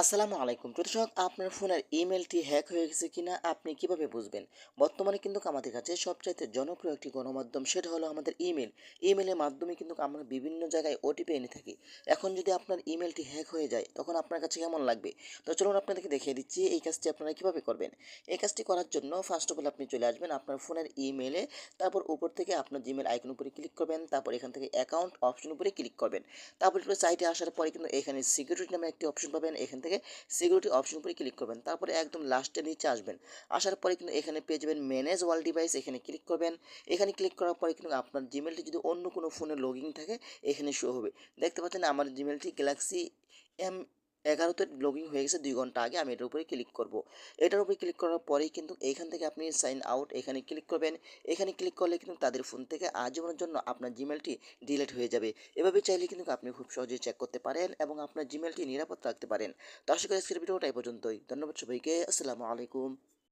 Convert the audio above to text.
আসসালামু আলাইকুম। দর্শক, আপনার ফোনের ইমেলটি হ্যাক হয়ে গেছে কিনা আপনি কিভাবে বুঝবেন? বর্তমানে কিন্তু আমাদের কাছে সবচাইতে জনপ্রিয় একটি গণমাধ্যম সেটা হলো আমাদের ইমেল। ইমেলের মাধ্যমে কিন্তু আমরা বিভিন্ন জায়গায় ওটিপি এনে থাকি। এখন যদি আপনার ইমেলটি হ্যাক হয়ে যায় তখন আপনার কাছে কেমন লাগবে? তো চলুন আপনাদেরকে দেখিয়ে দিচ্ছি এই কাজটি আপনারা কিভাবে করবেন। এই কাজটি করার জন্য ফার্স্ট অফ অল আপনি চলে আসবেন আপনার ফোনের ইমেলে, তারপর উপর থেকে আপনার জিমেল আইকন উপরে ক্লিক করবেন, তারপর এখান থেকে অ্যাকাউন্ট অপশন উপরে ক্লিক করবেন। তারপর একটু সাইটে আসার পরে কিন্তু এখানে সিকিউরিটি নামে একটি অপশন পাবেন, এখান থেকে সিকিউরিটি অপশন উপরে ক্লিক করবেন, তারপরে একদম লাস্টে নিচে আসবেন। আসার পরে কিন্তু এখানে পেয়ে যাবেন ম্যানেজ ওয়াল ডিভাইস, এখানে ক্লিক করবেন। এখানে ক্লিক করার পরে কিন্তু আপনার জিমেলটি যদি অন্য কোনো ফোনে লগ ইন থাকে এখানে শো হবে। দেখতে পাচ্ছেন আমার জিমেলটি গ্যালাক্সি M11 লগ ইন হয়ে গেছে 2 ঘন্টা আগে। আমি এটার উপরে ক্লিক করব। এটার উপরে ক্লিক করার পরেই কিন্তু এইখান থেকে আপনি সাইন আউট এখানে ক্লিক করবেন। এখানে ক্লিক করলে কিন্তু তাদের ফোন থেকে আজীবনের জন্য আপনার জিমেলটি ডিলিট হয়ে যাবে। এভাবে চাইলে কিন্তু আপনি খুব সহজেই চেক করতে পারেন এবং আপনার জিমেলটি নিরাপদ রাখতে পারেন। তো আশা করি আজকের ভিডিওটা এই পর্যন্তই। ধন্যবাদ সবাইকে। আসসালামু আলাইকুম।